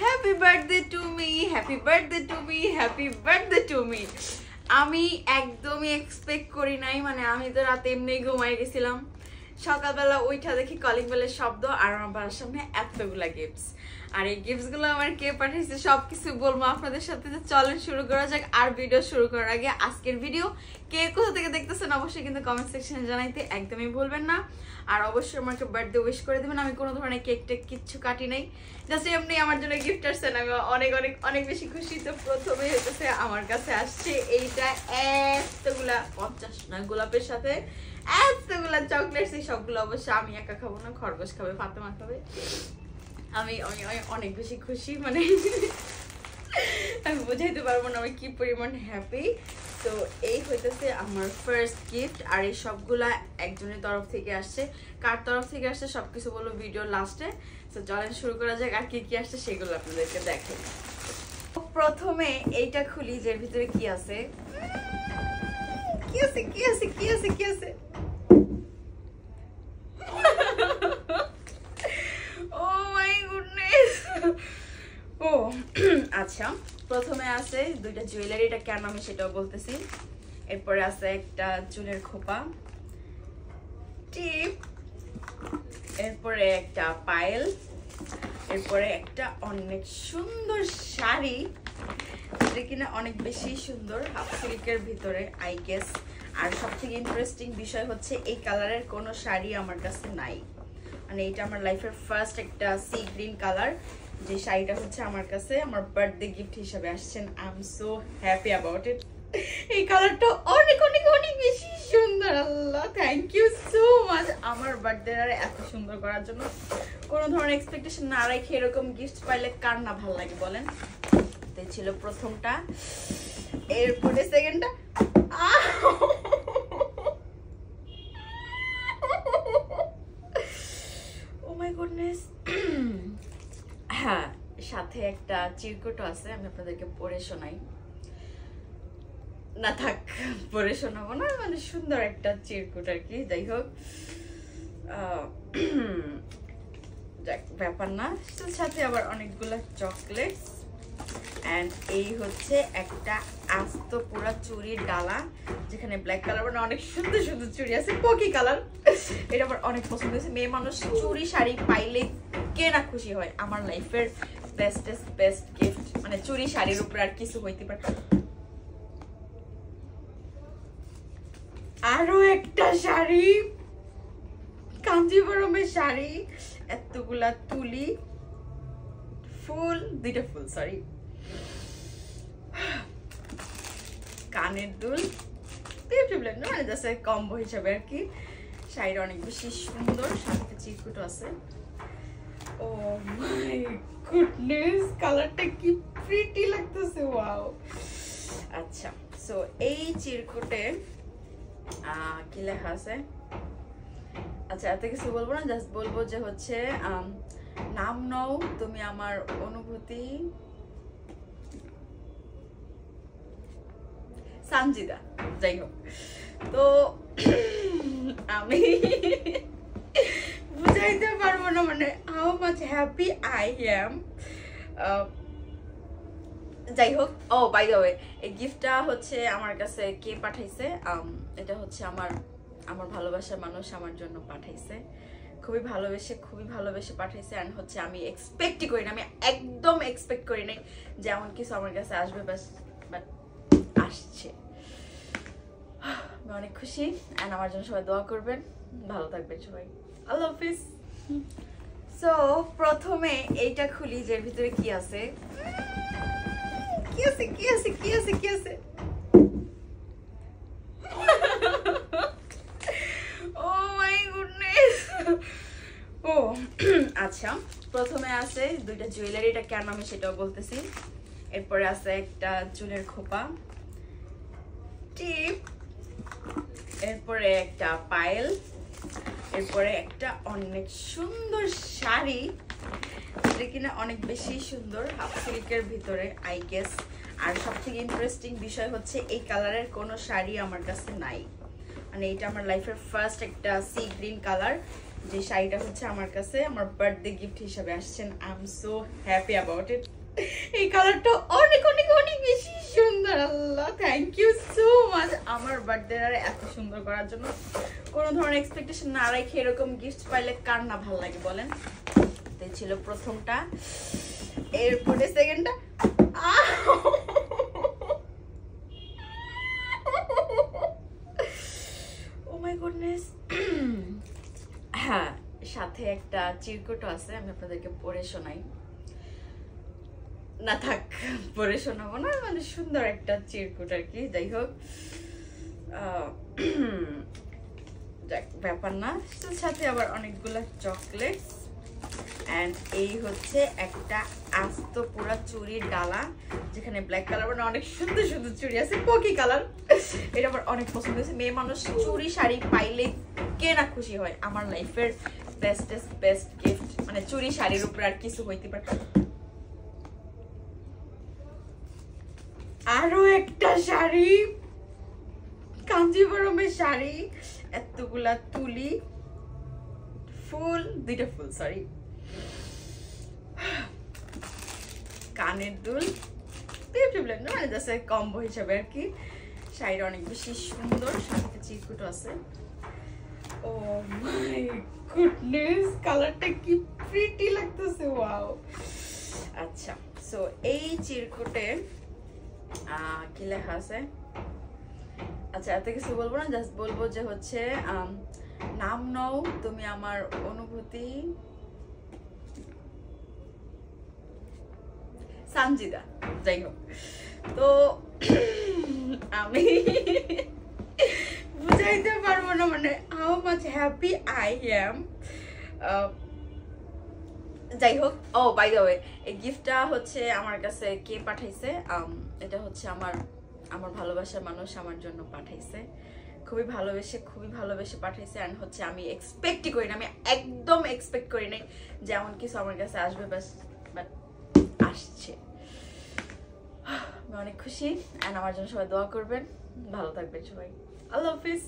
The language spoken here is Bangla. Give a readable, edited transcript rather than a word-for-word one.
Happy birthday to me, happy birthday to me, happy birthday to me. আমি একদমই এক্সপেক্ট করি নাই, মানে আমি তো রাতে এমনি ঘুমাই গেছিলাম, সকালবেলা ওইটা দেখি কলিং বেলের শব্দ আর আমার বাবার সামনে এতগুলা গিফটস। আর এই গিফটস গুলো আমার কে পাঠিয়েছে সবকিছু বলবো আপনাদের সাথে। যে চলেন শুরু করা যাক। আর ভিডিও শুরু করার আগে আজকের ভিডিও কে কোথা থেকে দেখতেছেন অবশ্যই কিন্তু কমেন্ট সেকশনে জানাইতে একদমই ভুলবেন না। আর অবশ্যই আমাকে বার্থডে উইশ করে দেবেন। আমি কোনো ধরনের কেক টেক কিচ্ছু কাটি নাই, জাস্ট এমনি আমার জন্য গিফট আসছেন, আমি অনেক অনেক অনেক বেশি খুশি। তো প্রথমেই হইতেছে আমার কাছে আসছে এইটা, এতগুলা 50 না গোলাপের সাথে এতগুলা চকলেটস। এই সবগুলো অবশ্য আমি একা খাবো না, খরগোশ খাবে, ফাতেমা খাবে। আমি অনেক বেশি খুশি, মানে আমি বোঝাইতে পারবো না আমি কি পরিমাণ হ্যাপি। তো এই হইতেছে আমার ফার্স্ট গিফট। আর এই সবগুলা একজনের তরফ থেকে আসছে, কার তরফ থেকে আসছে সবকিছু বলবো ভিডিও লাস্টে। তো চলেন শুরু করা যাক। আর কি কি আসছে সেগুলো আপনাদেরকে দেখেন। প্রথমে এইটা খুলি, যে ভিতরে কি আছে কি আছে কি আছে কি আছে কি আছে। ও আচ্ছা, প্রথমে আছে দুইটা জুয়েলারি, এটা কেন আমি সেটাও বলতেছি। এরপরে আছে একটা চুলের খোপা, টিপ, এরপরে একটা পায়েল, এরপরে একটা অনেক সুন্দর শাড়ি, যেটা কিনা অনেক বেশি সুন্দর, হাফ সিল্কের ভিতরে আই গেস। আর সব থেকে ইন্টারেস্টিং বিষয় হচ্ছে এই কালারের কোনো শাড়ি আমার কাছে নাই, মানে এটা আমার লাইফের ফার্স্ট একটা সি গ্রিন কালার, যে শাড়িটা হচ্ছে আমার কাছে আমার বার্থডে গিফট হিসেবে আসছেন। I am so happy about it. এই কালারটা অনেক অনেক অনেক বেশি সুন্দর। আল্লাহ থ্যাংক ইউ সো মাচ আমার বার্থডে আর এত সুন্দর করার জন্য। কোনো ধরনের এক্সপেকটেশন না রেখে এরকম গিফট পাইলে কার না ভালো লাগে বলেন। তো ছিল প্রথমটা, এরপরে সেকেন্ডটা। ও মাই গুডনেস। হ্যাঁ, সাথে একটা চিরকুটও আছে, আমি আপনাদেরকে পড়ে শোনাই। না থাক, পড়ে শোনাবো না, মানে সুন্দর একটা চিরকুট আর কি। যাই হোক, ব্যাপার না। সাথে আবার অনেকগুলা চকলেটস, এন্ড এই হচ্ছে একটা আস্ত পুরা চুড়ির ডালা, যেখানে ব্ল্যাক কালার, মানে অনেক সুন্দর সুন্দর চুড়ি আছে, পকি কালার। এটা আমার অনেক পছন্দ হয়েছে। মেয়ে মানুষ চুড়ি শাড়ি পাইলে কে না খুশি হয়। আমার লাইফের বেস্ট গিফট, মানে চুড়ি শাড়ির উপর আর কিছু হইতে পারে। আরো একটা শাড়ি, কাঞ্জিবরমের শাড়ি, এতগুলা তুলি, ফুল, দুইটা ফুল সরি, কানের দুল, মানে জাস্ট কম্বো হিসাবে আর কি। শাড়িটা অনেক বেশি সুন্দর, সাথে চিরকুট আছে। ও মাই গুডনেস, কালারটা কি প্রিটি লাগতেছে, ওয়াও। আচ্ছা, সো এই চিরকুটে কি লেখা আছে? আচ্ছা, এত কিছু বলবো না, জাস্ট বলবো যে হচ্ছে নাম নাও তুমি আমার অনুভূতি, সানজিদা। যাই হোক, তো আমি বুঝাইতে পারবো না মানে how much happy I am. যাই হোক, ও বাই দ্য ওয়ে, এই গিফটটা হচ্ছে আমার কাছে কে পাঠাইছে, এটা হচ্ছে আমার ভালোবাসার মানুষ আমার জন্য পাঠাইছে। খুবই ভালোবেসে পাঠাইছে। অ্যান্ড হচ্ছে আমি এক্সপেক্টই করি না, আমি একদম এক্সপেক্ট করি নাই যে এমন কিছু আমার কাছে আসবে, বাট আসছে। আমি অনেক খুশি। অ্যান্ড আমার জন্য সবাই দোয়া করবেন, ভালো থাকবেন সবাই। আল্লাহ হাফিজ। সো প্রথমে এইটা খুলি, যে ভিতরে কি আছে কি আছে কি আছে কি আছে কি আছে। ও মাই গুডনেস। ও আচ্ছা, প্রথমে আছে দুইটা জুয়েলারি, এটা কেন আমি সেটাও বলতেছি। এরপরে আছে একটা চুলের খোপা, টিপ, এরপরে একটা পায়েল, এরপরে একটা অনেক সুন্দর শাড়ি, যেটা কিনা অনেক বেশি সুন্দর, হাফ সিল্কের ভিতরে আই গেস। আর সব থেকে ইন্টারেস্টিং বিষয় হচ্ছে এই কালারের কোনো শাড়ি আমার কাছে নাই, মানে এটা আমার লাইফের ফার্স্ট একটা সি গ্রিন কালার, যে শাড়িটা হচ্ছে আমার কাছে আমার বার্থডে গিফট হিসেবে আসছেন। I am so happy about it. এই কালারটা অনেক অনেক অনেক বেশি সুন্দর। আল্লাহ থ্যাংক ইউ সো মাচ আমার বার্থডে এত সুন্দর করার জন্য। কোনো ধরনের এক্সপেকটেশন না রেখে এরকম গিফট পাইলে কার না ভালো লাগে বলেন। এই ছিল প্রথমটা, এরপরে সেকেন্ডটা। ও মাই গুডনেস। হ্যাঁ, সাথে একটা চিরকুটও আছে, আমি আপনাদেরকে পড়ে শোনাই। না থাক, পড়ে শোনাবো না, মানে সুন্দর একটা চিরকুট আর কি। যাই হোক, ব্যাপার না। সাথে আবার অনেকগুলো চকলেট এন্ড এই হচ্ছে একটা আস্ত পুরা চুড়ির ডালা, যেখানে ব্ল্যাক কালার মানে অনেক সুন্দর সুন্দর চুড়ি আছে, পকি কালার। এটা আমার অনেক পছন্দ হয়েছে। মেয়ে মানুষ চুড়ি শাড়ি পাইলে কে না খুশি হয়। আমার লাইফের বেস্ট গিফট, মানে চুড়ি শাড়ির উপর আর কিছু হইতে পারে। আরো একটা শাড়ি, কাঞ্জিবরমের শাড়ি, এতগুলা তুলি, ফুল, দুইটা ফুল সরি, কানের দুল, মানে জাস্ট কম্বো হিসাবে আর কি। শাড়িটা অনেক বেশি সুন্দর, সাথে চিরকুট আছে। ও মাই গুডনেস, কালারটা কি প্রিটি লাগতেছে, ওয়াও। আচ্ছা, সো এই চিরকুটে কি লেখা আছে? আচ্ছা, এত কিছু বলবো না, জাস্ট বলবো যে হচ্ছে নাম নও তুমি আমার অনুভূতি, সানজিদা। যাই হোক, তো আমি বুঝাইতে পারবো না মানে how much happy I am. যাই হোক, ও বাই দ্য ওয়ে, এই গিফটটা হচ্ছে আমার কাছে কে পাঠাইছে? এটা হচ্ছে আমার ভালোবাসার মানুষ আমার জন্য পাঠাইছে। খুবই ভালোবেসে পাঠাইছে। অ্যান্ড হচ্ছে আমি এক্সপেক্টই করি না, আমি একদম এক্সপেক্ট করি নাই যে এমন কিছু আমার কাছে আসবে, বাট আসছে। আমি অনেক খুশি। অ্যান্ড আমার জন্য সবাই দোয়া করবেন, ভালো থাকবেন সবাই। আল্লাহ হাফিজ।